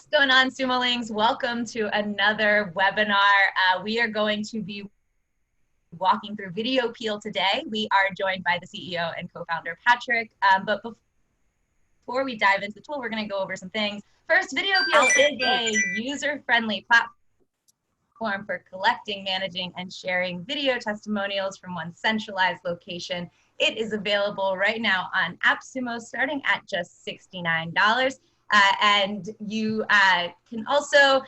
What's going on, Sumolings? Welcome to another webinar. We are going to be walking through VideoPeel today. We are joined by the CEO and co-founder, Patrick. But before we dive into the tool, we're going to go over some things. First, VideoPeel is a user-friendly platform for collecting, managing, and sharing video testimonials from one centralized location. It is available right now on AppSumo, starting at just $69. And you can also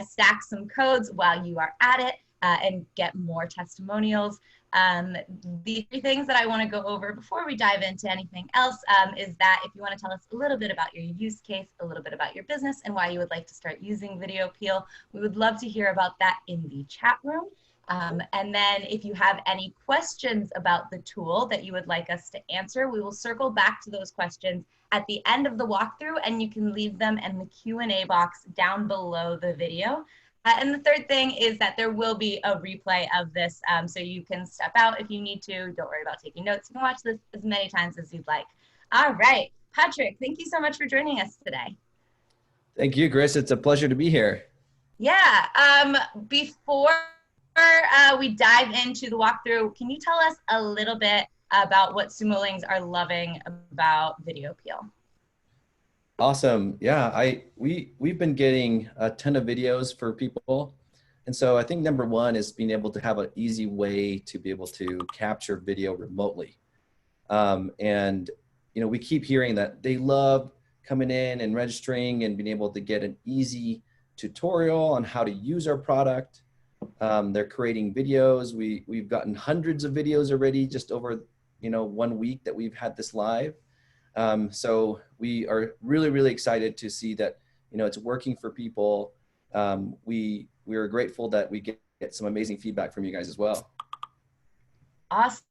stack some codes while you are at it and get more testimonials. The three things that I want to go over before we dive into anything else is that if you want to tell us a little bit about your use case, a little bit about your business, and why you would like to start using VideoPeel, we would love to hear about that in the chat room. And then if you have any questions about the tool that you would like us to answer, we will circle back to those questions at the end of the walkthrough, and you can leave them in the Q&A box down below the video. And the third thing is that there will be a replay of this, so you can step out if you need to. Don't worry about taking notes. You can watch this as many times as you'd like. All right, Patrick, thank you so much for joining us today. Thank you, Chris. It's a pleasure to be here. Yeah, before we dive into the walkthrough, can you tell us a little bit about what Sumolings are loving about VideoPeel? Awesome. Yeah, we've been getting a ton of videos for people. And so I think number one is being able to have an easy way to be able to capture video remotely. And you know, we keep hearing that they love coming in and registering and being able to get an easy tutorial on how to use our product. They're creating videos. We've gotten hundreds of videos already just over 1 week that we've had this live. So we are really excited to see that it's working for people. We are grateful that we get some amazing feedback from you guys as well. Awesome.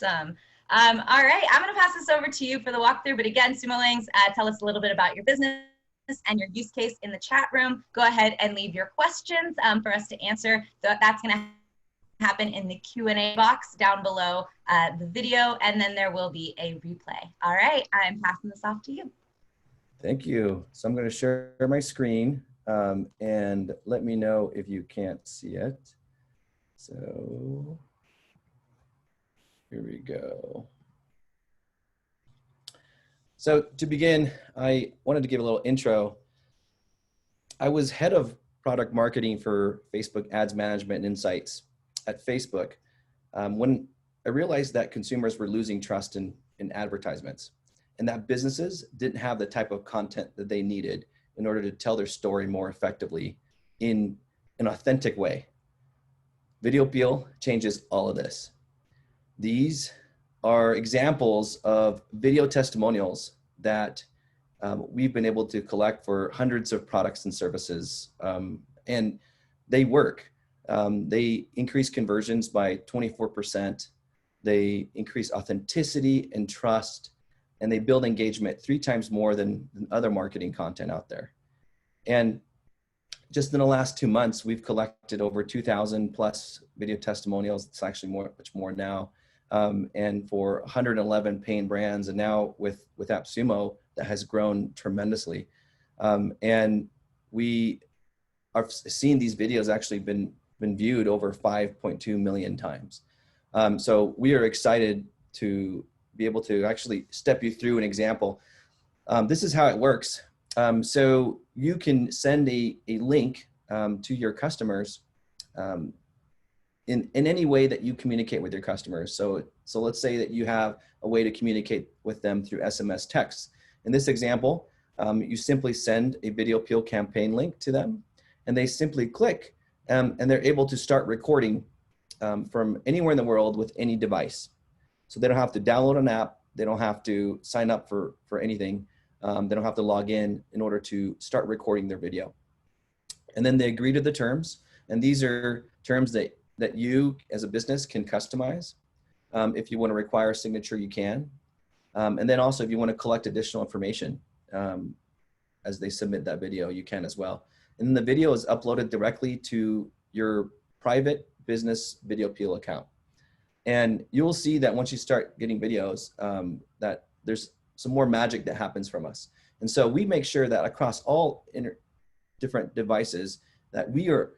All right, I'm going to pass this over to you for the walkthrough. But again, Sumolings, tell us a little bit about your business and your use case in the chat room. Go ahead and leave your questions for us to answer. So that's going to happen in the Q&A box down below the video, and then there will be a replay. All right, I'm passing this off to you. Thank you. So I'm going to share my screen and let me know if you can't see it. So here we go. So to begin, I wanted to give a little intro. I was head of product marketing for Facebook Ads Management and Insights at Facebook when I realized that consumers were losing trust in advertisements and that businesses didn't have the type of content that they needed in order to tell their story more effectively in an authentic way. VideoPeel changes all of this. These are examples of video testimonials that we've been able to collect for hundreds of products and services, and they work. They increase conversions by 24%. They increase authenticity and trust, and they build engagement 3 times more than other marketing content out there. And just in the last 2 months, we've collected over 2,000 plus video testimonials. It's actually much more now. And for 111 paying brands, and now with AppSumo, that has grown tremendously. And we are seeing these videos actually been viewed over 5.2 million times. So we are excited to be able to actually step you through an example. This is how it works. So you can send a link to your customers in any way that you communicate with your customers. So let's say that you have a way to communicate with them through SMS text. In this example, you simply send a VideoPeel campaign link to them, and they simply click, and they're able to start recording from anywhere in the world with any device. So they don't have to download an app. They don't have to sign up for anything. They don't have to log in order to start recording their video. And then they agree to the terms. And these are terms that you as a business can customize. If you want to require a signature, you can. And then also if you want to collect additional information as they submit that video, you can as well. And then the video is uploaded directly to your private business VideoPeel account. And you'll see that once you start getting videos, that there's some more magic that happens from us. And so we make sure that across all different devices that we are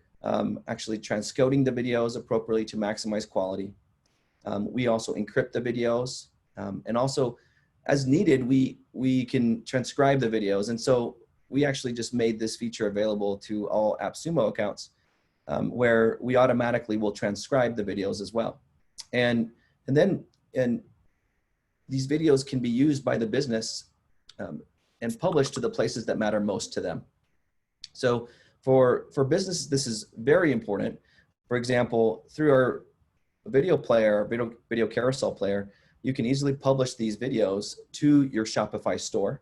actually transcoding the videos appropriately to maximize quality. We also encrypt the videos, and also as needed, we can transcribe the videos. And so we actually just made this feature available to all AppSumo accounts, where we automatically will transcribe the videos as well. And these videos can be used by the business and published to the places that matter most to them. So for businesses, this is very important. For example, through our video player, video carousel player, you can easily publish these videos to your Shopify store,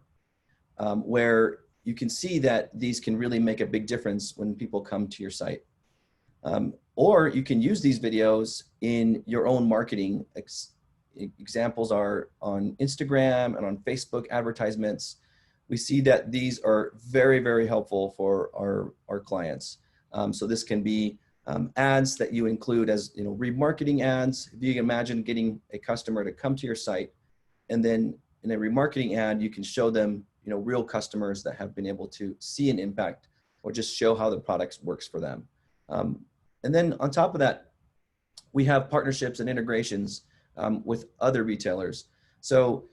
where you can see that these can really make a big difference when people come to your site. Or you can use these videos in your own marketing. Examples are on Instagram and on Facebook advertisements. We see that these are very, very helpful for our clients. So this can be ads that you include as remarketing ads. If you can imagine getting a customer to come to your site, and then in a remarketing ad, you can show them real customers that have been able to see an impact, or just show how the product works for them. And then on top of that, we have partnerships and integrations with other retailers. So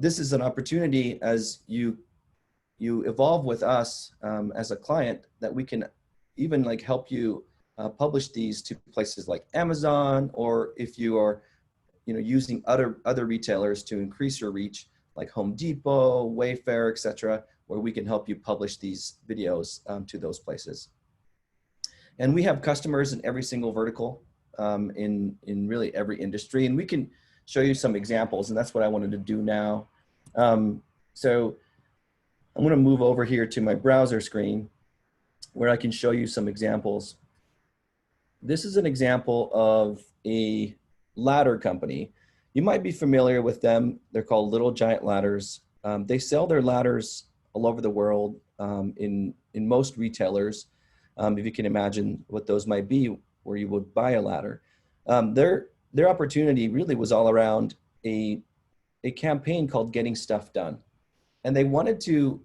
this is an opportunity as you evolve with us as a client, that we can even help you publish these to places like Amazon, or if you are using other retailers to increase your reach, like Home Depot, Wayfair, etc., where we can help you publish these videos to those places. And we have customers in every single vertical, in really every industry, and we can show you some examples, and that's what I wanted to do now. So I'm going to move over here to my browser screen, where I can show you some examples. This is an example of a ladder company. You might be familiar with them. They're called Little Giant Ladders. They sell their ladders all over the world, in most retailers. If you can imagine what those might be, where you would buy a ladder. Their opportunity really was all around a campaign called Getting Stuff Done. And they wanted to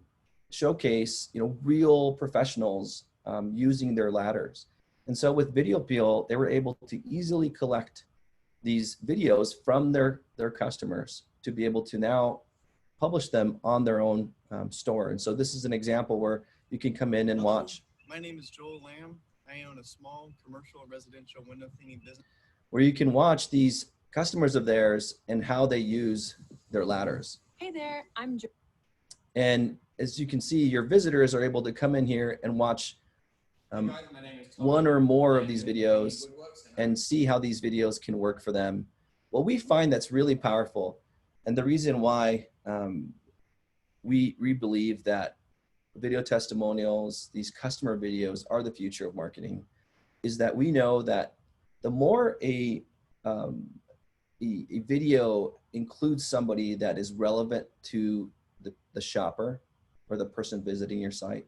showcase real professionals using their ladders. And so with VideoPeel, they were able to easily collect these videos from their customers to be able to now publish them on their own store. And so this is an example where you can come in and watch. My name is Joel Lamb. I own a small commercial residential window cleaning business, where you can watch these customers of theirs and how they use their ladders. Hey there, I'm Joel. And as you can see, your visitors are able to come in here and watch one or more of these videos and see how these videos can work for them. What we find that's really powerful, and the reason why we believe that video testimonials, these customer videos, are the future of marketing, is that we know that the more a video includes somebody that is relevant to the shopper or the person visiting your site,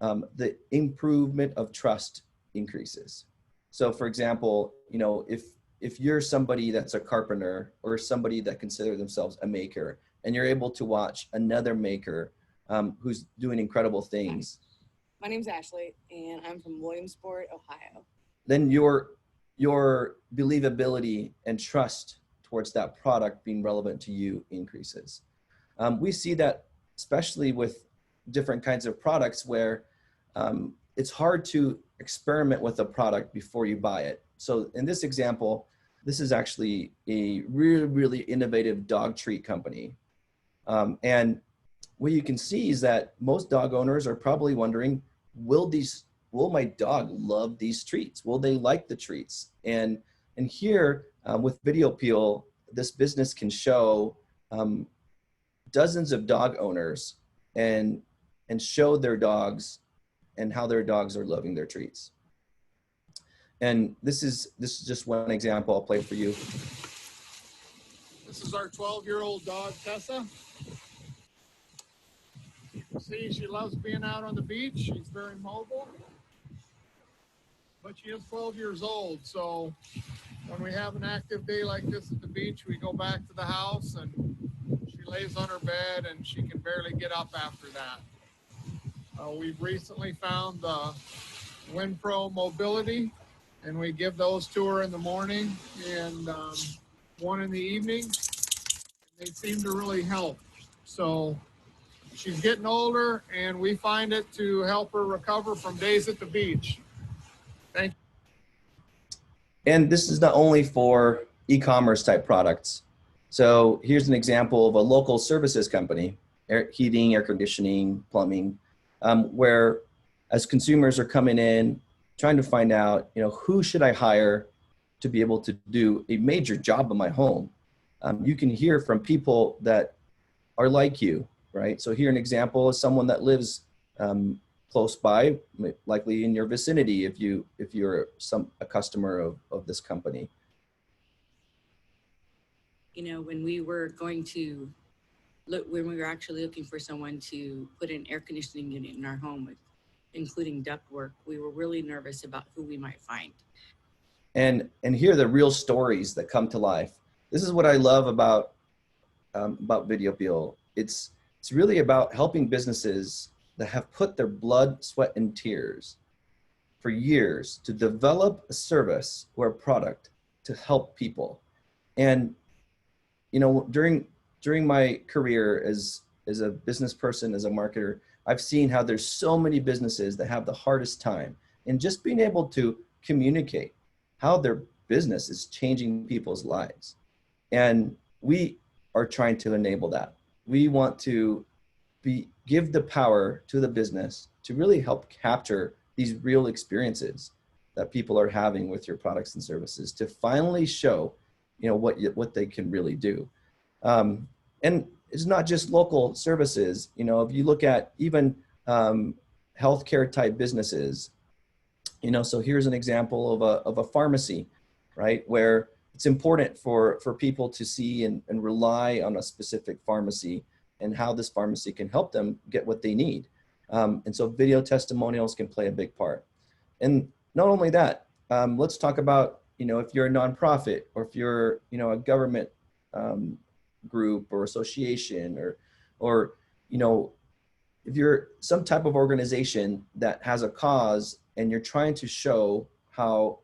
the improvement of trust increases. So for example, if you're somebody that's a carpenter, or somebody that considers themselves a maker, and you're able to watch another maker who's doing incredible things. My name's Ashley, and I'm from Williamsport, Ohio. Then your believability and trust towards that product being relevant to you increases. We see that especially with different kinds of products, where it's hard to experiment with a product before you buy it. So in this example, this is actually a really, really innovative dog treat company. And what you can see is that most dog owners are probably wondering, will my dog love these treats? Will they like the treats? And here with VideoPeel, this business can show dozens of dog owners and show their dogs and how their dogs are loving their treats. And this is just one example I'll play for you. This is our 12-year-old dog, Tessa. You can see she loves being out on the beach. She's very mobile, but she is 12 years old. So when we have an active day like this at the beach, we go back to the house, and she She lays on her bed and she can barely get up after that. We've recently found the WinPro Mobility, and we give those to her in the morning and one in the evening. They seem to really help. So she's getting older, and we find it to help her recover from days at the beach. Thank you. And this is not only for e-commerce type products. So here's an example of a local services company, heating, air conditioning, plumbing, where as consumers are coming in, trying to find out, who should I hire to be able to do a major job in my home? You can hear from people that are like you, right? So here an example is someone that lives close by, likely in your vicinity if you're a customer of this company. When we were actually looking for someone to put an air conditioning unit in our home, including ductwork, we were really nervous about who we might find. And here are the real stories that come to life. This is what I love about VideoPeel. It's really about helping businesses that have put their blood, sweat, and tears for years to develop a service or a product to help people. And during my career as a business person, as a marketer, I've seen how there's so many businesses that have the hardest time in just being able to communicate how their business is changing people's lives. And we are trying to enable that. We want to give the power to the business to really help capture these real experiences that people are having with your products and services to finally show, what they can really do. And it's not just local services. If you look at even healthcare type businesses, so here's an example of a pharmacy, right? Where it's important for people to see and rely on a specific pharmacy and how this pharmacy can help them get what they need. And so video testimonials can play a big part. And not only that, let's talk about, if you're a nonprofit or if you're, a government group or association or if you're some type of organization that has a cause and you're trying to show how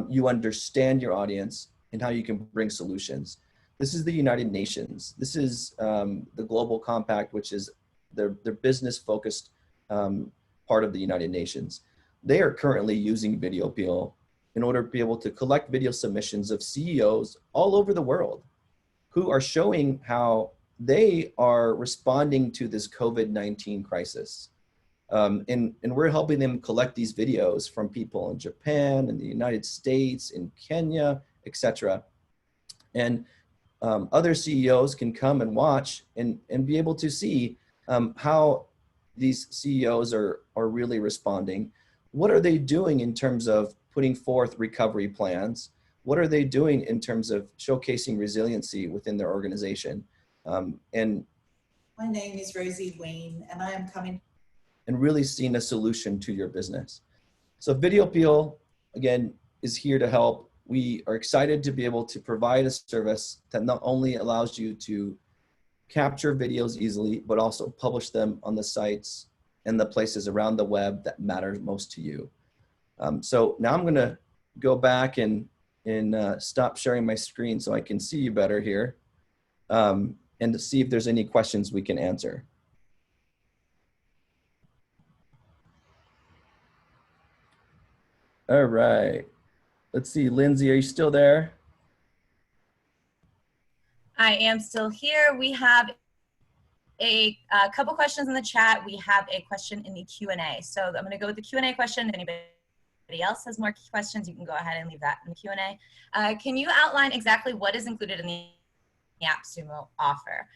you understand your audience and how you can bring solutions. This is the United Nations. This is the Global Compact, which is their business-focused part of the United Nations. They are currently using VideoPeel in order to be able to collect video submissions of CEOs all over the world who are showing how they are responding to this COVID-19 crisis. And we're helping them collect these videos from people in Japan, in the United States, in Kenya, etc. And other CEOs can come and watch and be able to see how these CEOs are really responding. What are they doing in terms of putting forth recovery plans? What are they doing in terms of showcasing resiliency within their organization? And my name is Rosie Wayne, and I am coming and really seeing a solution to your business. So VideoPeel, again, is here to help. We are excited to be able to provide a service that not only allows you to capture videos easily, but also publish them on the sites and the places around the web that matter most to you. So now I'm gonna go back and stop sharing my screen so I can see you better here, and to see if there's any questions we can answer. All right, let's see, Lindsay, are you still there? I am still here. We have a couple questions in the chat. We have a question in the Q&A. So I'm gonna go with the Q&A question. If anybody else has more questions, you can go ahead and leave that in the Q&A. Can you outline exactly what is included in the AppSumo offer?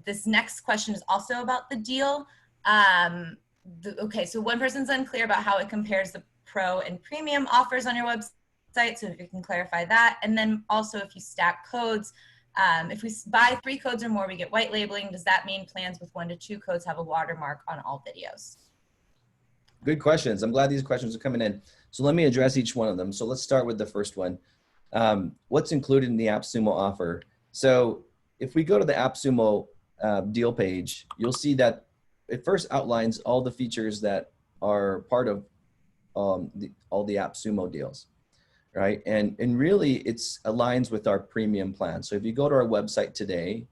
This next question is also about the deal. Okay, so one person's unclear about how it compares the pro and premium offers on your website, so if you can clarify that. And then also if you stack codes, if we buy 3 codes or more, we get white labeling. Does that mean plans with 1 to 2 codes have a watermark on all videos? Good questions. I'm glad these questions are coming in. So let me address each one of them. So let's start with the first one. What's included in the AppSumo offer? So if we go to the AppSumo deal page, you'll see that it first outlines all the features that are part of all the AppSumo deals, right? And really it's aligns with our premium plan. So if you go to our website today,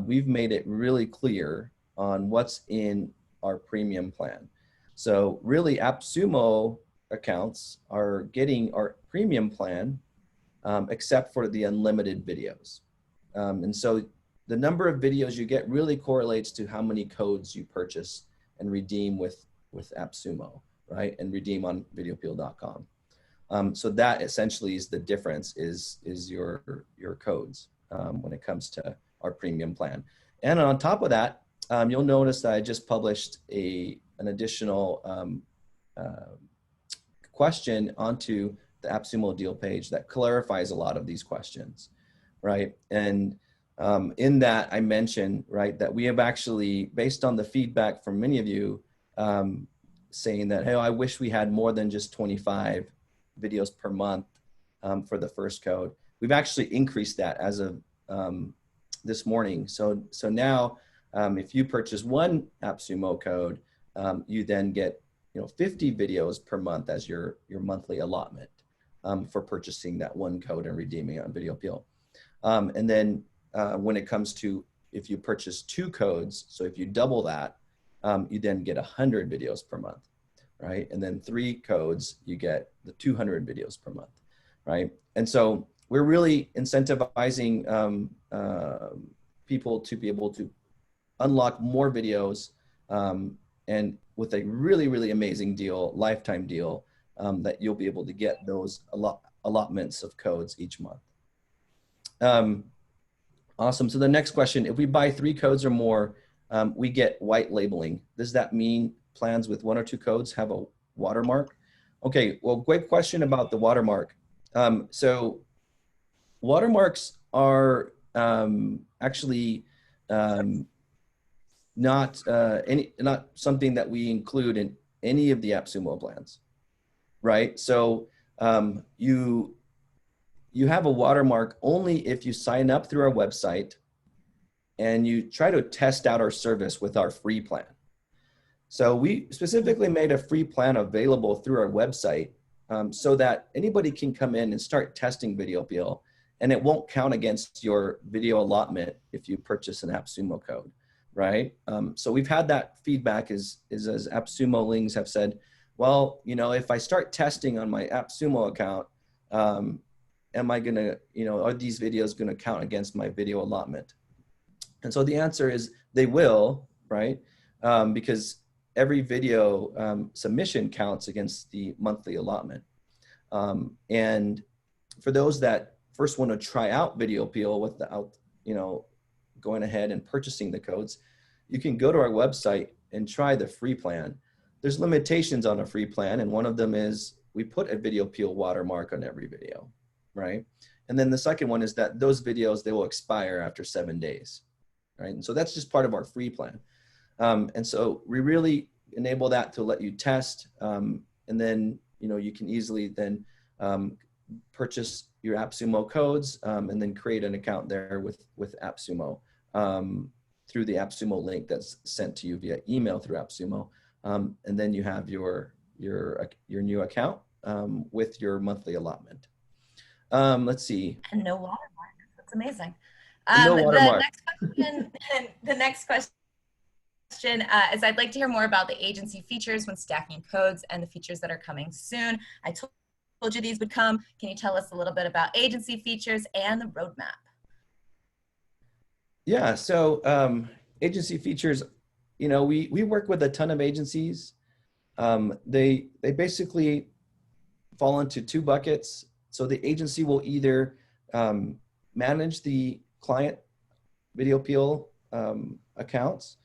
we've made it really clear on what's in our premium plan. So really AppSumo accounts are getting our premium plan, except for the unlimited videos. And so the number of videos you get really correlates to how many codes you purchase and redeem with AppSumo, right? And redeem on VideoPeel.com. So that essentially is the difference is your codes when it comes to our premium plan. And on top of that, you'll notice that I just published an additional question onto the AppSumo deal page that clarifies a lot of these questions, right? And in that I mentioned, right, that we have actually, based on the feedback from many of you saying that, hey, I wish we had more than just 25 videos per month for the first code. We've actually increased that as of this morning. So now if you purchase one AppSumo code, you then get 50 videos per month as your monthly allotment for purchasing that one code and redeeming it on VideoPeel. And then when it comes to if you purchase 2 codes, so if you double that, you then get 100 videos per month, right? And then 3 codes, you get the 200 videos per month, right? And so we're really incentivizing people to be able to unlock more videos and with a really, really amazing deal, lifetime deal, that you'll be able to get those allotments of codes each month. Awesome. So the next question, if we buy 3 codes or more, we get white labeling. Does that mean plans with 1 or 2 codes have a watermark? Okay, well, great question about the watermark. So watermarks are actually not something that we include in any of the AppSumo plans, right? So you have a watermark only if you sign up through our website and you try to test out our service with our free plan. So we specifically made a free plan available through our website so that anybody can come in and start testing VideoPeel, and it won't count against your video allotment if you purchase an AppSumo code, right? So we've had that feedback as AppSumo lings have said, well, if I start testing on my AppSumo account, am I gonna, are these videos gonna count against my video allotment? And so the answer is they will, right? Because every video submission counts against the monthly allotment. And for those that first want to try out VideoPeel without, going ahead and purchasing the codes, you can go to our website and try the free plan. There's limitations on a free plan, and one of them is we put a VideoPeel watermark on every video, right? And then the second one is that those videos, they will expire after 7 days, right? And so that's just part of our free plan. And so we really enable that to let you test, and then, you can easily then purchase your AppSumo codes and then create an account there with AppSumo through the AppSumo link that's sent to you via email through AppSumo. And then you have your new account with your monthly allotment. Let's see. And no watermark. That's amazing. No watermark. The next question is I'd like to hear more about the agency features when stacking codes and the features that are coming soon. I told you these would come. Can you tell us a little bit about agency features and the roadmap? Yeah, so agency features, we work with a ton of agencies. They basically fall into 2 buckets. So the agency will either manage the client VideoPeel accounts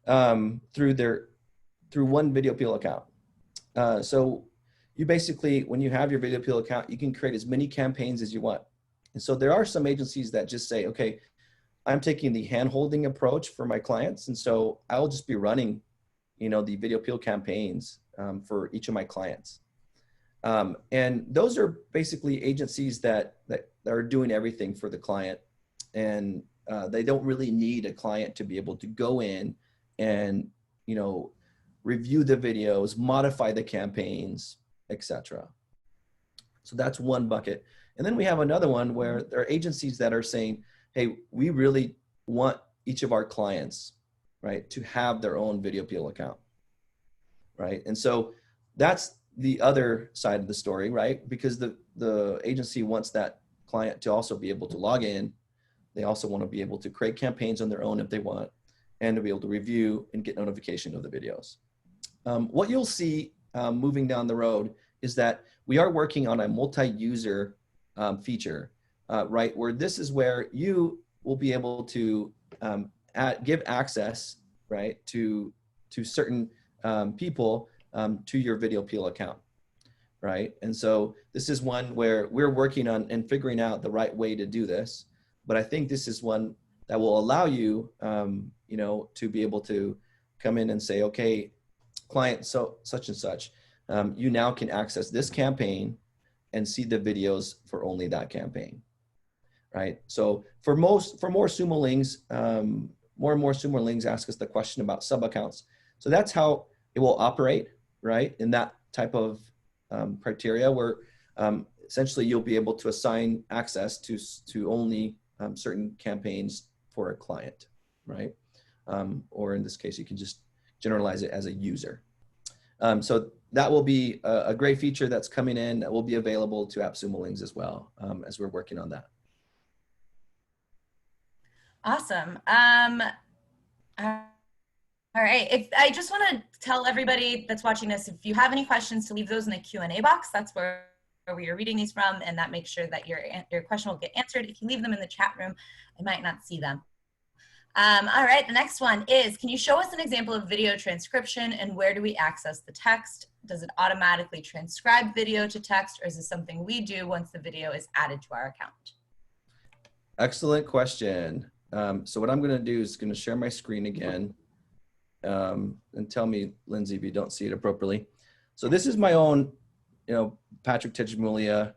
through one VideoPeel account. So you basically, when you have your VideoPeel account, you can create as many campaigns as you want. And so there are some agencies that just say, okay, I'm taking the hand-holding approach for my clients. And so I'll just be running, the VideoPeel campaigns for each of my clients. And those are basically agencies that are doing everything for the client. And They don't really need a client to be able to go in and, you know, review the videos, modify the campaigns, etc. So that's one bucket. And then we have another one where there are agencies that are saying, hey, we really want each of our clients, right, to have their own VideoPeel account, right? And so that's the other side of the story, right? Because the agency wants that client to also be able to log in. They also want to be able to create campaigns on their own if they want, and to be able to review and get notification of the videos. What you'll see moving down the road is that we are working on a multi-user feature, right? Where this is where you will be able to give access, right, to certain people to your VideoPeel account, right? And so this is one where we're working on and figuring out the right way to do this. But I think this is one that will allow you, you know, to be able to come in and say, okay, client such and such, you now can access this campaign and see the videos for only that campaign, right? So for more Sumolings, more and more Sumolings ask us the question about sub accounts. So that's how it will operate, right? In that type of criteria where essentially you'll be able to assign access to only certain campaigns for a client, right? Or in this case, you can just generalize it as a user. So that will be a great feature that's coming in that will be available to AppSumo as well as we're working on that. Awesome. All right, I just want to tell everybody that's watching this, if you have any questions, to leave those in the Q&A box. That's where we are reading these from, and that makes sure that your question will get answered. If you leave them in the chat room, I might not see them. All right, the next one is, can you show us an example of video transcription, and where do we access the text? Does it automatically transcribe video to text, or is this something we do once the video is added to our account? Excellent question. So what I'm going to do is going to share my screen again. And tell me, Lindsay, if you don't see it appropriately. So this is my own, you know, Patrick Tejmulia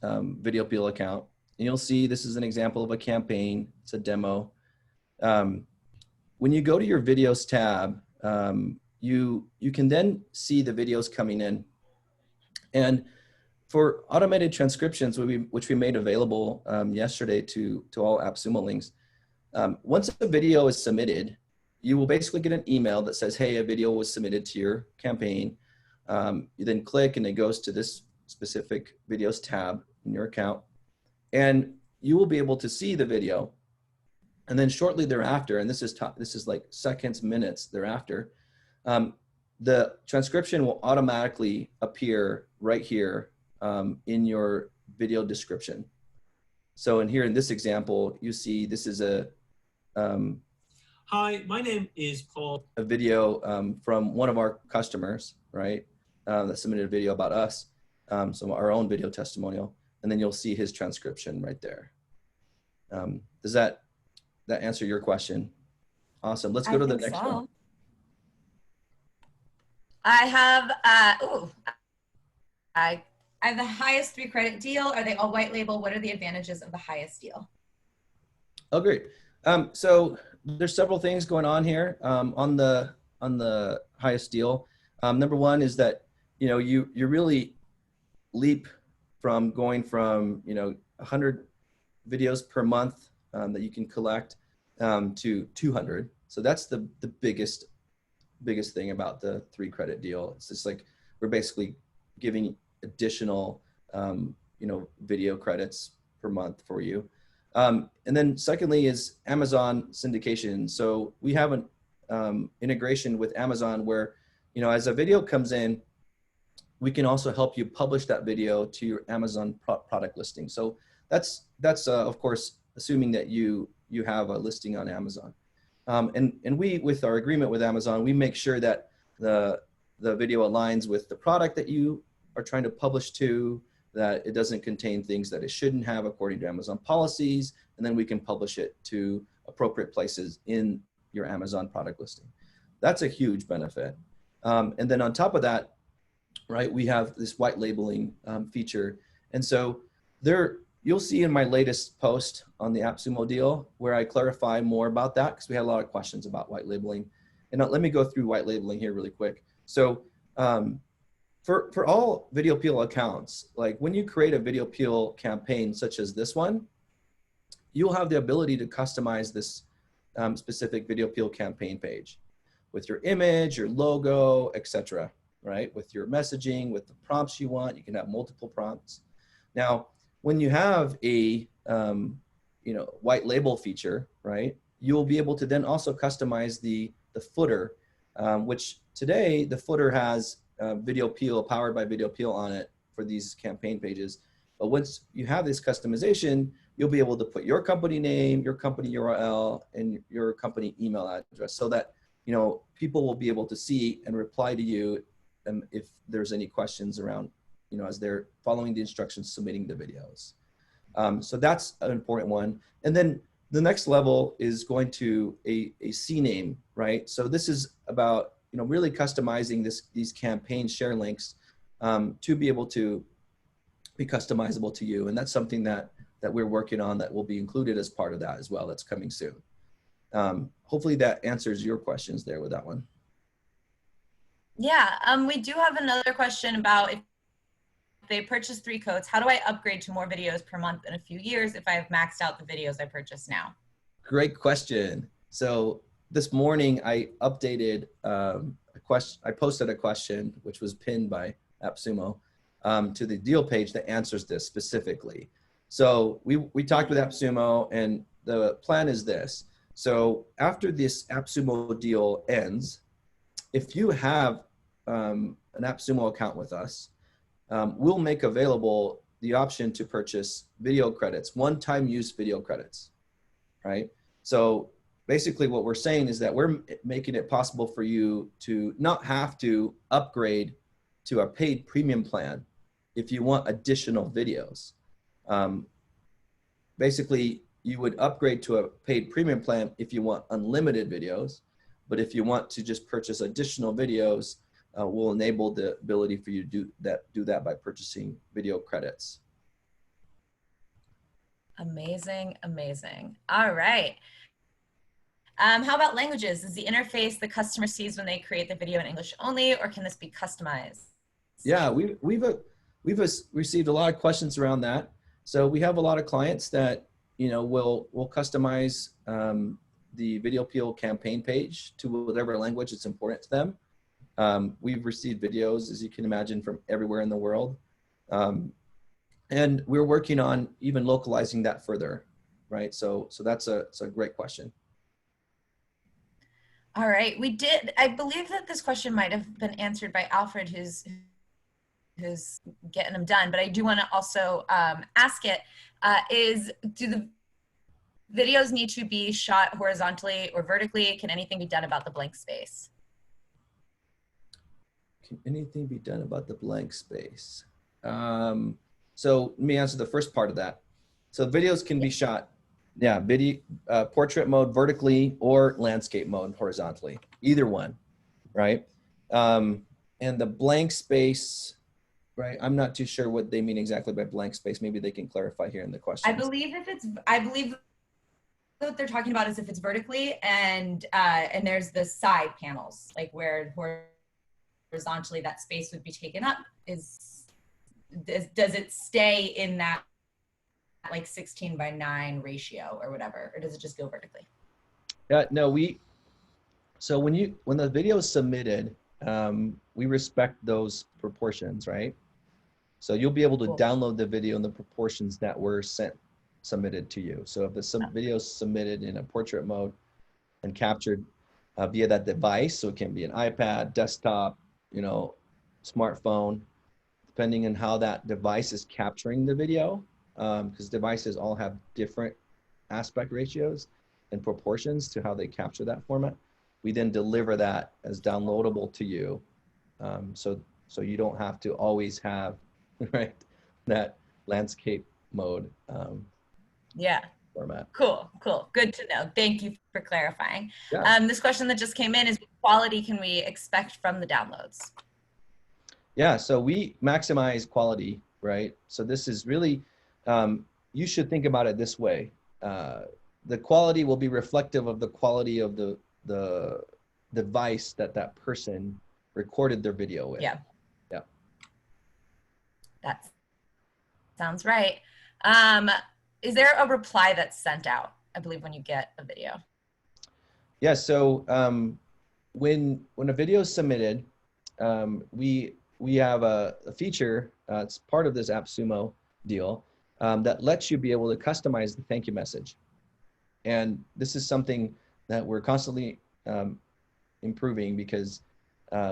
VideoPeel account. And you'll see this is an example of a campaign. It's a demo. When you go to your videos tab, you can then see the videos coming in. And for automated transcriptions, which we made available yesterday to all AppSumo links, once a video is submitted, you will basically get an email that says, hey, a video was submitted to your campaign. You then click and it goes to this specific videos tab in your account. And you will be able to see the video. And then shortly thereafter, and this is like seconds, minutes thereafter, the transcription will automatically appear right here in your video description. So in this example, you see this is a hi, my name is Paul. A video from one of our customers, right? That submitted a video about us, so our own video testimonial, and then you'll see his transcription right there. Does that answer your question? Awesome. Let's go to the next one. I have I have the highest 3 credit deal. Are they all white label? What are the advantages of the highest deal? Oh, great. So there's several things going on here on the highest deal. Number one is that, you know, you really leap from going from, you know, 100 videos per month that you can collect to 200. So that's the biggest thing about the 3 credit deal. It's just like we're basically giving additional, you know, video credits per month for you. And then secondly is Amazon syndication. So we have an integration with Amazon where, you know, as a video comes in, we can also help you publish that video to your Amazon product listing. So that's of course, assuming that you have a listing on Amazon. And we, with our agreement with Amazon, we make sure that the video aligns with the product that you are trying to publish to, that it doesn't contain things that it shouldn't have according to Amazon policies, and then we can publish it to appropriate places in your Amazon product listing. That's a huge benefit. And then on top of that, right, we have this white labeling feature. And so there you'll see in my latest post on the AppSumo deal where I clarify more about that, because we had a lot of questions about white labeling. And let me go through white labeling here really quick. So for all VideoPeel accounts, like when you create a VideoPeel campaign such as this one, you'll have the ability to customize this specific VideoPeel campaign page with your image, your logo, etc. Right? With your messaging, with the prompts you want. You can have multiple prompts. Now, when you have a white label feature, right, you'll be able to then also customize the footer, which today the footer has VideoPeel, powered by VideoPeel on it for these campaign pages. But once you have this customization, you'll be able to put your company name, your company URL, and your company email address, so that people will be able to see and reply to you if there's any questions around, as they're following the instructions, submitting the videos. So that's an important one. And then the next level is going to a CNAME, right? So this is about, really customizing these campaign share links to be able to be customizable to you. And that's something that we're working on that will be included as part of that as well. That's coming soon. Hopefully that answers your questions there with that one. Yeah, we do have another question about if they purchase 3 coats, how do I upgrade to more videos per month in a few years if I have maxed out the videos I purchase now? Great question. So this morning I updated a question. I posted a question which was pinned by AppSumo to the deal page that answers this specifically. So we talked with AppSumo, and the plan is this. So after this AppSumo deal ends, if you have an AppSumo account with us, we'll make available the option to purchase video credits, one-time use video credits, right? So basically what we're saying is that we're making it possible for you to not have to upgrade to a paid premium plan if you want additional videos. Basically, you would upgrade to a paid premium plan if you want unlimited videos, but if you want to just purchase additional videos, we'll enable the ability for you to do that by purchasing video credits. Amazing, amazing. All right. How about languages? Is the interface the customer sees when they create the video in English only, or can this be customized? Yeah, we've received a lot of questions around that. So we have a lot of clients that will customize the VideoPeel campaign page to whatever language it's important to them. We've received videos, as you can imagine, from everywhere in the world. And we're working on even localizing that further, right? So that's a great question. All right, I believe that this question might have been answered by Alfred, who's getting them done, but I do want to also ask it, do the videos need to be shot horizontally or vertically? Can anything be done about the blank space? Can anything be done about the blank space? So let me answer the first part of that. So videos can be shot, portrait mode vertically or landscape mode horizontally, either one, right? And the blank space, right? I'm not too sure what they mean exactly by blank space. Maybe they can clarify here in the question. I believe what they're talking about is if it's vertically and there's the side panels, like where horizontally that space would be taken up. Does it stay in that like 16:9 ratio or whatever, or does it just go vertically? No, so when the video is submitted, we respect those proportions, right? So you'll be able to download the video in the proportions that were submitted to you. So if the video is submitted in a portrait mode and captured via that device, so it can be an iPad, desktop, smartphone, depending on how that device is capturing the video, because devices all have different aspect ratios and proportions to how they capture that format. We then deliver that as downloadable to you, so you don't have to always have that landscape mode format. Cool. Good to know. Thank you for clarifying. Yeah. This question that just came in is, what quality can we expect from the downloads? Yeah, so we maximize quality, right? So this is really, you should think about it this way. The quality will be reflective of the quality of the device that that person recorded their video with. Yeah. Yeah. That sounds right. Is there a reply that's sent out, I believe, when you get a video? Yeah, so when a video is submitted, we have a feature, it's part of this AppSumo deal, that lets you be able to customize the thank you message. And this is something that we're constantly improving because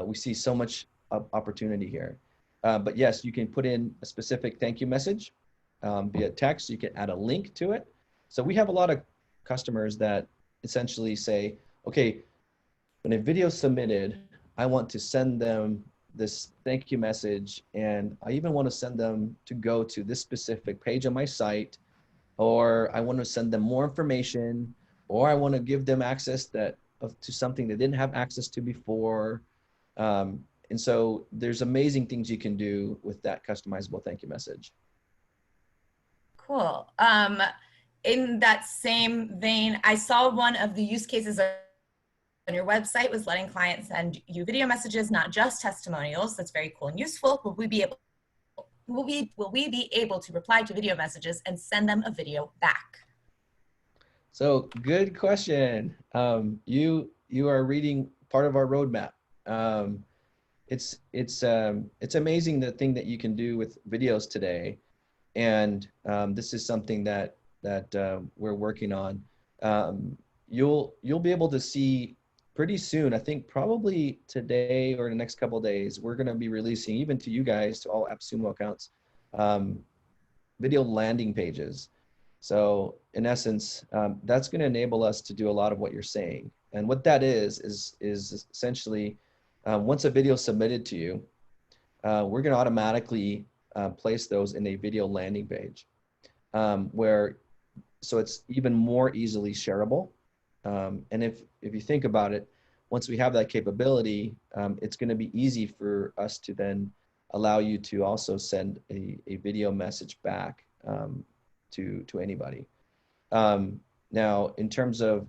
we see so much opportunity here. But yes, you can put in a specific thank you message via text. You can add a link to it. So we have a lot of customers that essentially say, okay, when a video is submitted, I want to send them this thank you message, and I even want to send them to go to this specific page on my site, or I want to send them more information, or I want to give them access to something they didn't have access to before. And so there's amazing things you can do with that customizable thank you message. Cool. In that same vein, I saw one of the use cases on your website was letting clients send you video messages, not just testimonials. That's very cool and useful. Will we be able to reply to video messages and send them a video back? So good question. You are reading part of our roadmap. It's amazing the thing that you can do with videos today, and this is something that we're working on. You'll be able to see pretty soon. I think probably today or the next couple of days, we're going to be releasing, even to you guys, to all AppSumo accounts, video landing pages. So in essence, that's going to enable us to do a lot of what you're saying. And what that is essentially, once a video is submitted to you, we're going to automatically place those in a video landing page, so it's even more easily shareable. And if you think about it, once we have that capability, it's going to be easy for us to then allow you to also send a video message back to anybody. Now, in terms of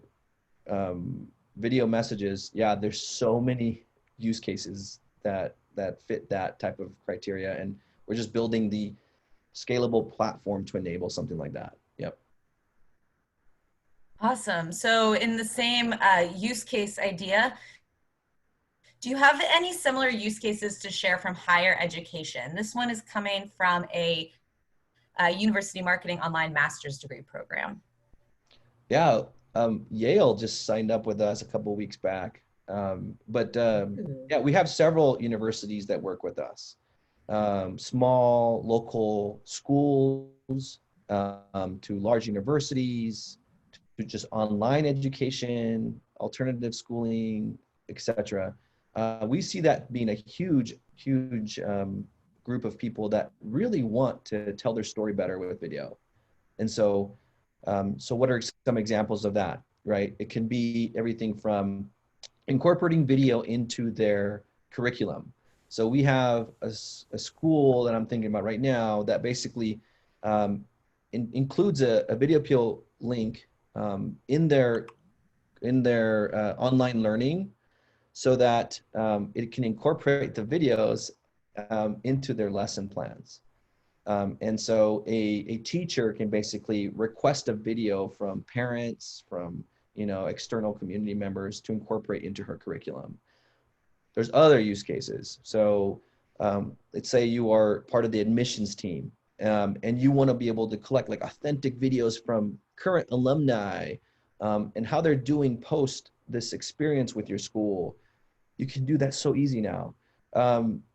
video messages, yeah, there's so many use cases that fit that type of criteria, and we're just building the scalable platform to enable something like that. Yep. Awesome. So in the same use case idea, do you have any similar use cases to share from higher education? This one is coming from a university marketing online master's degree program. Yeah, Yale just signed up with us a couple of weeks back. Yeah, we have several universities that work with us. Small local schools, to large universities, to just online education, alternative schooling, etc. We see that being a huge group of people that really want to tell their story better with video. And so, so what are some examples of that, right? It can be everything from incorporating video into their curriculum. So we have a school that I'm thinking about right now that basically includes a VideoPeel link in their online learning, so that it can incorporate the videos into their lesson plans. And so a teacher can basically request a video from parents, from external community members to incorporate into her curriculum. There's other use cases. So let's say you are part of the admissions team, and you want to be able to collect like authentic videos from current alumni and how they're doing post this experience with your school. You can do that so easy now.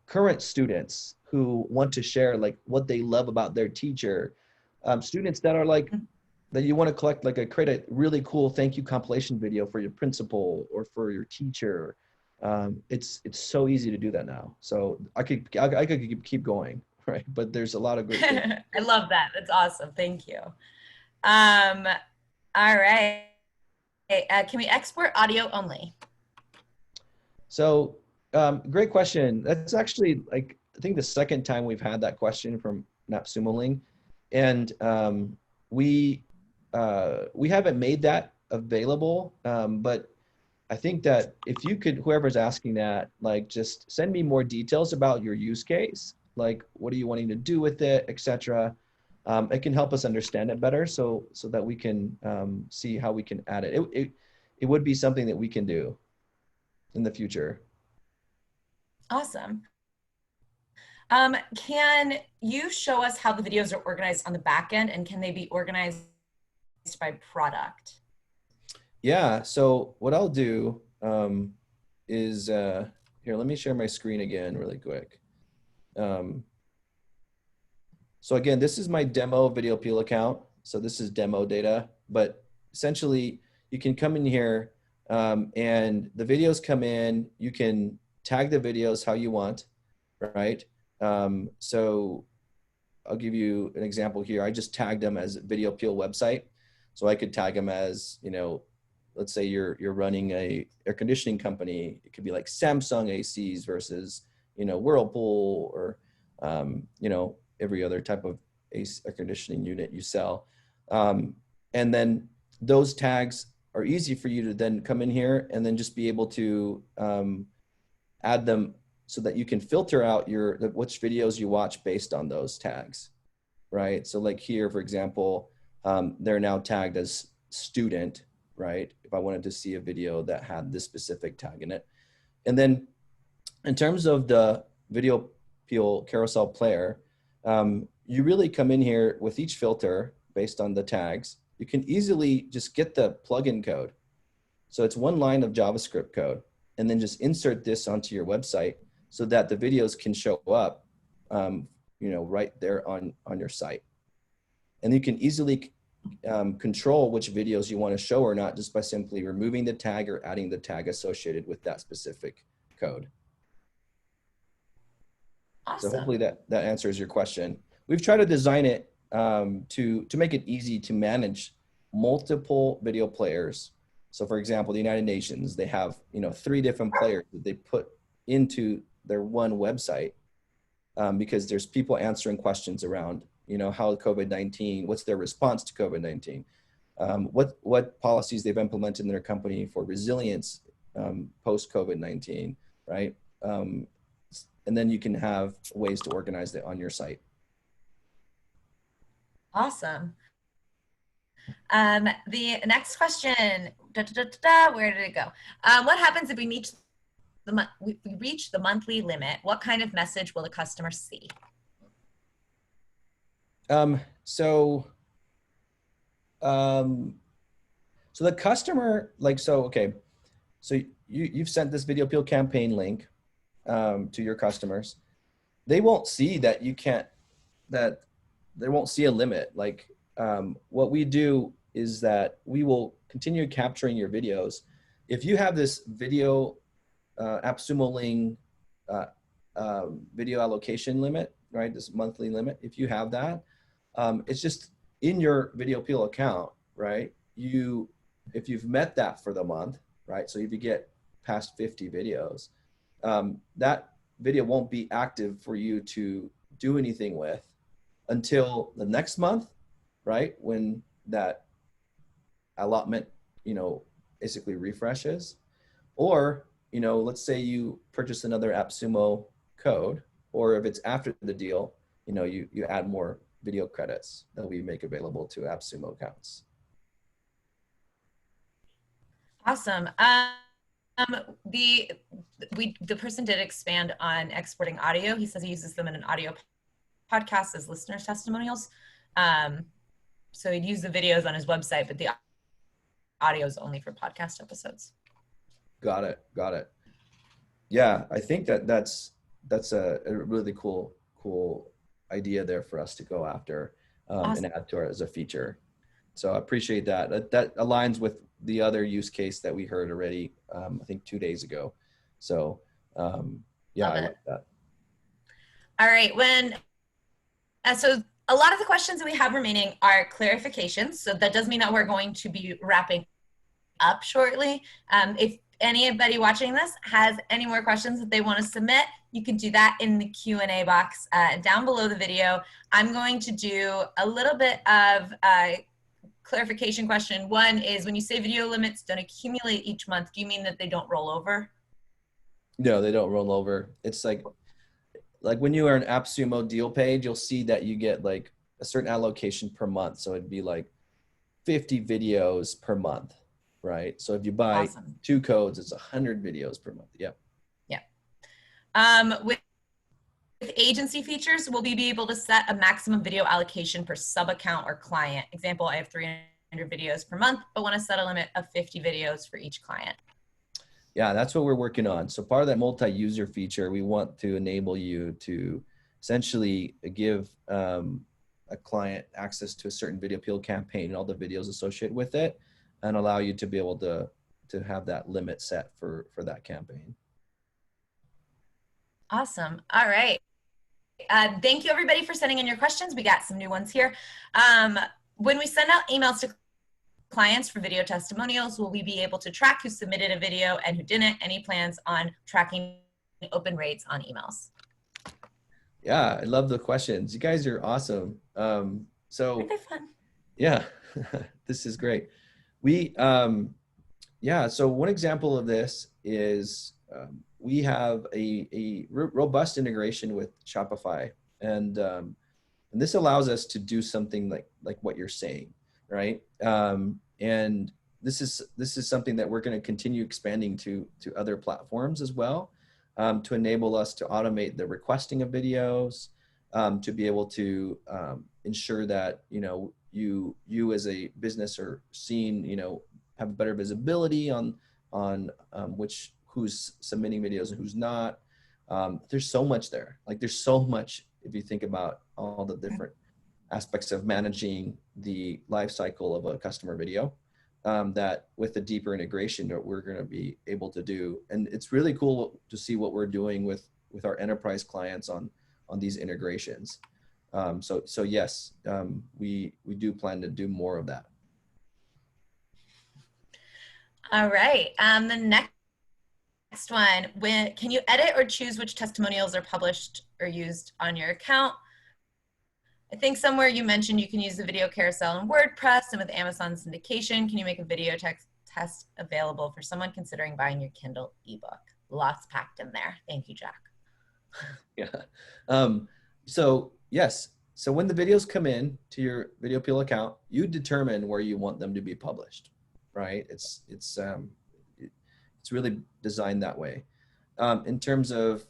Current students who want to share like what they love about their teacher, students that are like, that you want to collect, like create a really cool thank you compilation video for your principal or for your teacher. It's so easy to do that now. So I could keep going, right? But there's a lot of great things. I love that. That's awesome. Thank you. All right. Can we export audio only? So great question. That's actually like, I think the second time we've had that question from AppSumo. And we haven't made that available, but I think that if you could, whoever's asking that, like just send me more details about your use case, like what are you wanting to do with it, etc. It can help us understand it better, so that we can see how we can add it. It would be something that we can do in the future. Awesome. Can you show us how the videos are organized on the back end, and can they be organized by product? Yeah, so what I'll do is, here, let me share my screen again really quick. So again, this is my demo VideoPeel account. So this is demo data, but essentially you can come in here and the videos come in, you can tag the videos how you want, right? So I'll give you an example here. I just tagged them as VideoPeel website. So I could tag them as, you know, let's say you're running a air conditioning company. It could be like Samsung ACs versus, you know, Whirlpool, or, you know, every other type of air conditioning unit you sell. And then those tags are easy for you to then come in here and then just be able to add them so that you can filter out which videos you watch based on those tags, right? So like here, for example, they're now tagged as student, right? If I wanted to see a video that had this specific tag in it. And then in terms of the VideoPeel carousel player, you really come in here with each filter based on the tags. You can easily just get the plugin code. So it's one line of JavaScript code, and then just insert this onto your website so that the videos can show up, you know, right there on your site. And you can easily control which videos you want to show or not just by simply removing the tag or adding the tag associated with that specific code. Awesome. So hopefully that answers your question. We've tried to design it to make it easy to manage multiple video players. So for example, the United Nations, they have, you know, 3 different players that they put into their one website because there's people answering questions around, you know, how COVID-19, what's their response to COVID-19, what policies they've implemented in their company for resilience post COVID-19, right? And then you can have ways to organize it on your site. Awesome. The next question, where did it go? What happens if we reach the monthly limit? What kind of message will the customer see? So the customer, like, okay. So you've sent this VideoPeel campaign link to your customers. They won't see that they won't see a limit. Like what we do is that we will continue capturing your videos. If you have this video AppSumo Ling video allocation limit, right? This monthly limit, if you have that, it's just in your VideoPeel account, right? If you've met that for the month, right? So if you get past 50 videos, that video won't be active for you to do anything with until the next month, right? When that allotment, you know, basically refreshes. Or, you know, let's say you purchase another AppSumo code, or if it's after the deal, you know, you add more video credits that we make available to AppSumo accounts. Awesome. The person did expand on exporting audio. He says he uses them in an audio podcast as listeners' testimonials. So he'd use the videos on his website, but the audio is only for podcast episodes. Got it. Yeah, I think that's a really cool idea there for us to go after Awesome. and add to it as a feature. So I appreciate that. That aligns with the other use case that we heard already, I think 2 days ago. So yeah, I like that. All right. So a lot of the questions that we have remaining are clarifications. So that does mean that we're going to be wrapping up shortly. anybody watching this has any more questions that they want to submit, you can do that in the Q&A box down below the video. I'm going to do a little bit of clarification question. One is, when you say video limits don't accumulate each month, do you mean that they don't roll over? No, they don't roll over. It's like when you are an AppSumo deal page, you'll see that you get like a certain allocation per month. So it'd be like 50 videos per month, right? So if you buy Awesome. 2 codes, it's 100 videos per month. Yep. Yeah. With agency features, will we be able to set a maximum video allocation per sub account or client? Example, I have 300 videos per month, but want to set a limit of 50 videos for each client. Yeah, that's what we're working on. So part of that multi-user feature, we want to enable you to essentially give a client access to a certain VideoPeel campaign and all the videos associated with it, and allow you to be able to have that limit set for that campaign. Awesome. All right. Thank you everybody for sending in your questions. We got some new ones here. When we send out emails to clients for video testimonials, will we be able to track who submitted a video and who didn't? Any plans on tracking open rates on emails? Yeah, I love the questions. You guys are awesome. So Aren't they fun? yeah, this is great. We, yeah, so one example of this is we have a robust integration with Shopify, and this allows us to do something like what you're saying, right? And this is something that we're going to continue expanding to other platforms as well, to enable us to automate the requesting of videos, to be able to ensure that you as a business are seen, have better visibility on who's submitting videos and who's not. There's so much there. Like there's so much if you think about all the different aspects of managing the life cycle of a customer video, that with the deeper integration that we're going to be able to do. And it's really cool to see what we're doing with our enterprise clients on these integrations. So yes, we do plan to do more of that. All right. The next one, can you edit or choose which testimonials are published or used on your account? I think somewhere you mentioned you can use the video carousel in WordPress, and with Amazon syndication, can you make a video test available for someone considering buying your Kindle ebook? Lots packed in there. Thank you, Jack. Yeah. So yes. So when the videos come in to your VideoPeel account, you determine where you want them to be published, right? It's really designed that way. In terms of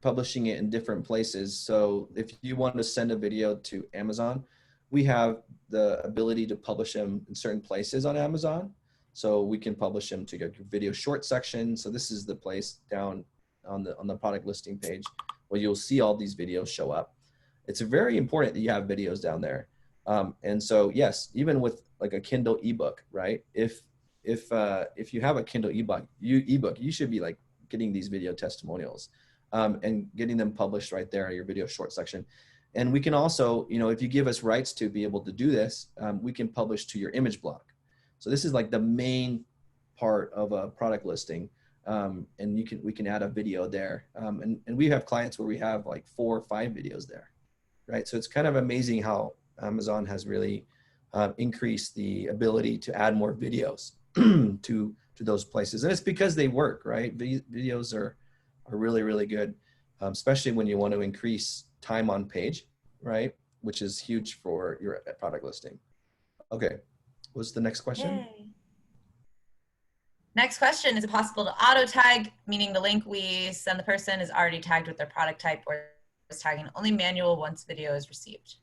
publishing it in different places. So if you want to send a video to Amazon, we have the ability to publish them in certain places on Amazon. So we can publish them to your video short section. So this is the place down on the product listing page where you'll see all these videos show up. It's very important that you have videos down there. And so yes, even with like a Kindle ebook, right? If you have a Kindle ebook, you should be like getting these video testimonials. And getting them published right there in your video short section. And we can also, if you give us rights to be able to do this, we can publish to your image block. So this is like the main part of a product listing. And we can add a video there. And we have clients where we have like 4 or 5 videos there, right? So it's kind of amazing how Amazon has really increased the ability to add more videos to those places. And it's because they work, right? Videos are really, really good, especially when you want to increase time on page, right? Which is huge for your product listing. Okay, what's the next question? Yay. Next question, is it possible to auto tag, meaning the link we send the person is already tagged with their product type, or is tagging only manual once video is received?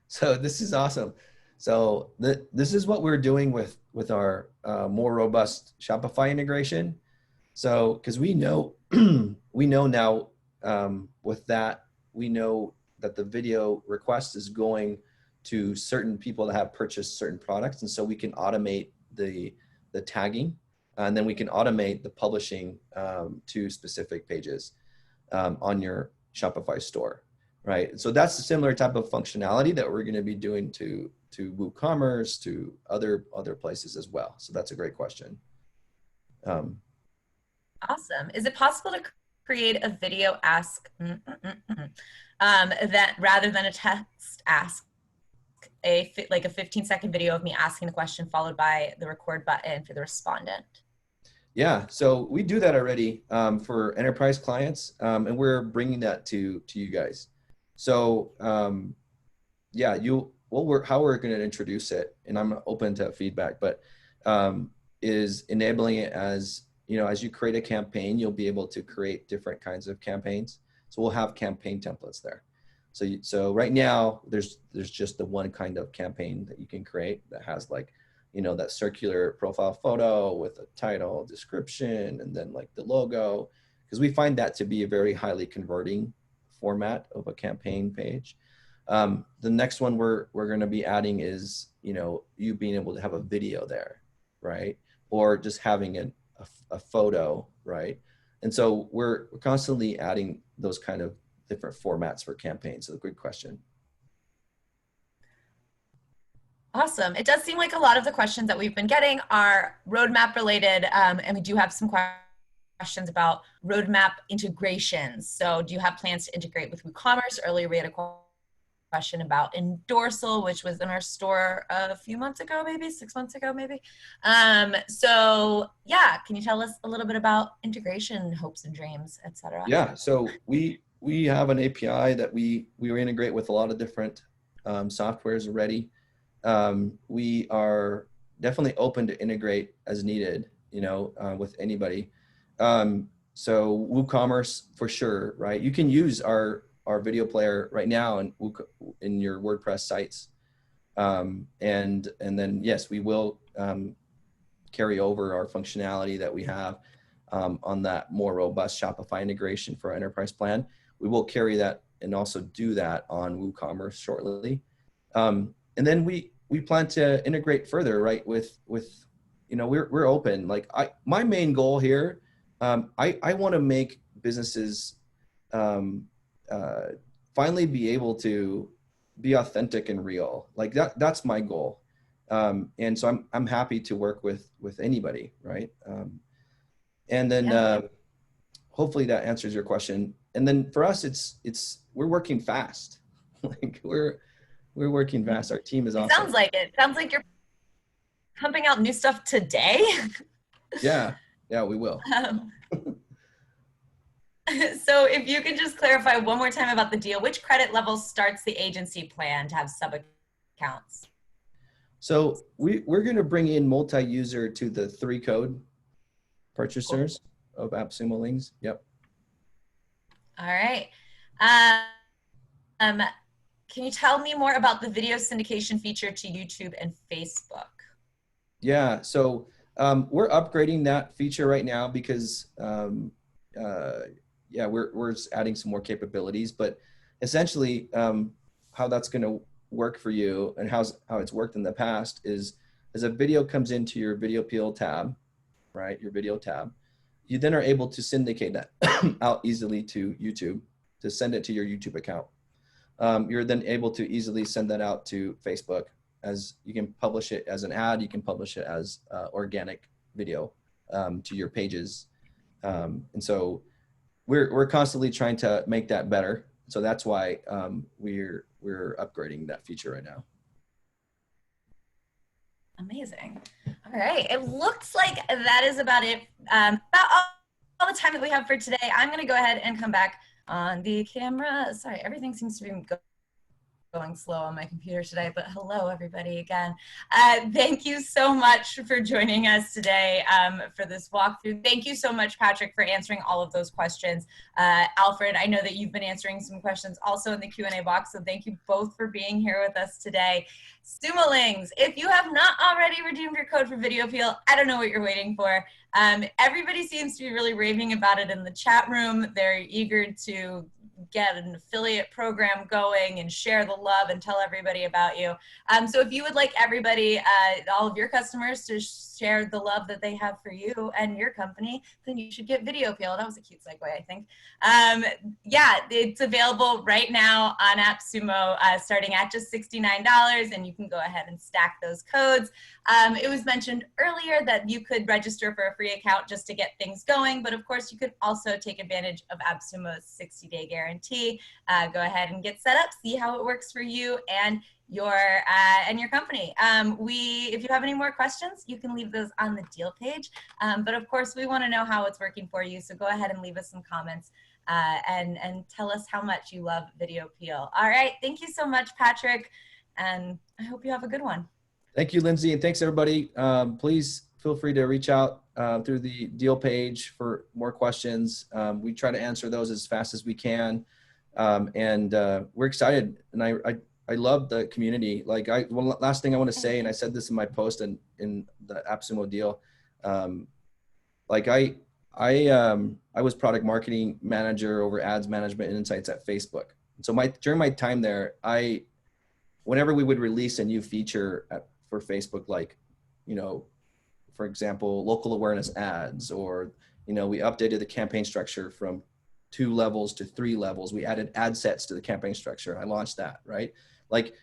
So this is awesome. So this is what we're doing with our more robust Shopify integration. So, because we know now with that, we know that the video request is going to certain people that have purchased certain products. And so we can automate the tagging, and then we can automate the publishing to specific pages on your Shopify store, right? So that's a similar type of functionality that we're going to be doing to WooCommerce, to other places as well. So that's a great question. Awesome. Is it possible to create a video ask that rather than a text ask, like a 15-second video of me asking the question followed by the record button for the respondent? Yeah, so we do that already for enterprise clients, and we're bringing that to you guys. So yeah, how we're going to introduce it, and I'm open to feedback, but is enabling it as, you know, as you create a campaign, you'll be able to create different kinds of campaigns. So we'll have campaign templates there. So right now there's just the one kind of campaign that you can create that has, like, you know, that circular profile photo with a title, description, and then like the logo, because we find that to be a very highly converting format of a campaign page. The next one we're going to be adding is, you know, you being able to have a video there, right? Or just having a photo, right? And so we're constantly adding those kind of different formats for campaigns. So good question. Awesome. It does seem like a lot of the questions that we've been getting are roadmap related, and we do have some questions about roadmap integrations. So do you have plans to integrate with WooCommerce? Earlier we had a question about Endorsal, which was in our store a few months ago, maybe 6 months ago, maybe. So yeah, can you tell us a little bit about integration hopes and dreams, etc.? Yeah, so we have an API that we integrate with a lot of different softwares already. We are definitely open to integrate as needed, you know, with anybody. So WooCommerce for sure, right? You can use our video player right now in your WordPress sites. And then yes, we will carry over our functionality that we have on that more robust Shopify integration for our enterprise plan. We will carry that and also do that on WooCommerce shortly. And then we plan to integrate further, right? With you know, we're open. Like my main goal here, I want to make businesses finally be able to be authentic and real. Like that's my goal. And so I'm happy to work with anybody, right? And then hopefully that answers your question. And then for us, we're working fast. Like we're working fast. Our team is awesome. Sounds like it. Sounds like you're pumping out new stuff today. Yeah, we will. So if you could just clarify one more time about the deal, which credit level starts the agency plan to have sub-accounts? So we're going to bring in multi-user to the 3 code purchasers of AppSumo links. Yep. All right. Can you tell me more about the video syndication feature to YouTube and Facebook? Yeah, so we're upgrading that feature right now because yeah, we're just adding some more capabilities, but essentially how that's going to work for you and how it's worked in the past is as a video comes into your VideoPeel tab, right, your video tab, you then are able to syndicate that out easily to YouTube, to send it to your YouTube account. You're then able to easily send that out to Facebook, as you can publish it as an ad, you can publish it as organic video to your pages. And so we're constantly trying to make that better. So that's why we're upgrading that feature right now. Amazing. All right. It looks like that is about it. About all the time that we have for today. I'm going to go ahead and come back on the camera. Sorry, everything seems to be going slow on my computer today, but hello everybody again. Thank you so much for joining us today for this walkthrough. Thank you so much, Patrick, for answering all of those questions. Alfred, I know that you've been answering some questions also in the Q&A box, so thank you both for being here with us today. Sumolings, if you have not already redeemed your code for VideoPeel, I don't know what you're waiting for. Everybody seems to be really raving about it in the chat room. They're eager to get an affiliate program going and share the love and tell everybody about you. So if you would like everybody, all of your customers to share the love that they have for you and your company, then you should get VideoPeel. That was a cute segue, I think. Yeah, it's available right now on AppSumo, starting at just $69, and you can go ahead and stack those codes. It was mentioned earlier that you could register for a free account just to get things going, but of course you could also take advantage of AppSumo's 60-day guarantee. Go ahead and get set up, see how it works for you and your company. If you have any more questions, you can leave those on the deal page. But of course, we want to know how it's working for you, so go ahead and leave us some comments and tell us how much you love VideoPeel. All right, thank you so much, Patrick, and I hope you have a good one. Thank you, Lindsay, and thanks everybody. Please feel free to reach out through the deal page for more questions. We try to answer those as fast as we can, and we're excited. And I love the community. Like one last thing I want to say, and I said this in my post in the AppSumo deal. Like I was product marketing manager over ads management and insights at Facebook. So during my time there, whenever we would release a new feature for Facebook, like, for example, local awareness ads, or, we updated the campaign structure from 2 levels to 3 levels. We added ad sets to the campaign structure. I launched that, right? Like,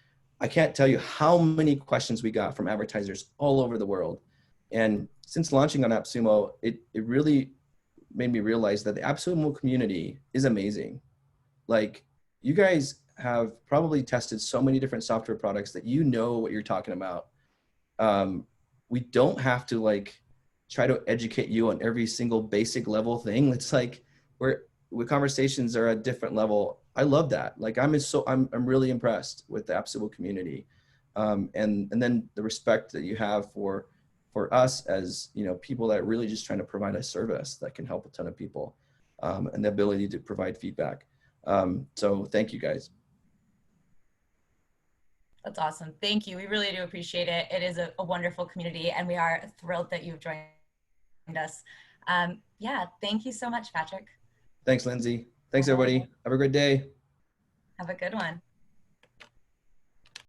I can't tell you how many questions we got from advertisers all over the world. And since launching on AppSumo, it really made me realize that the AppSumo community is amazing. Like, you guys have probably tested so many different software products that you know what you're talking about. We don't have to try to educate you on every single basic level thing. It's like conversations are at a different level. I love that. Like I'm really impressed with the AppSumo community, and then the respect that you have for us as people that are really just trying to provide a service that can help a ton of people, and the ability to provide feedback. So thank you guys. That's awesome. Thank you. We really do appreciate it. It is a wonderful community, and we are thrilled that you've joined us. Yeah, thank you so much, Patrick. Thanks, Lindsay. Thanks, everybody. Have a great day. Have a good one.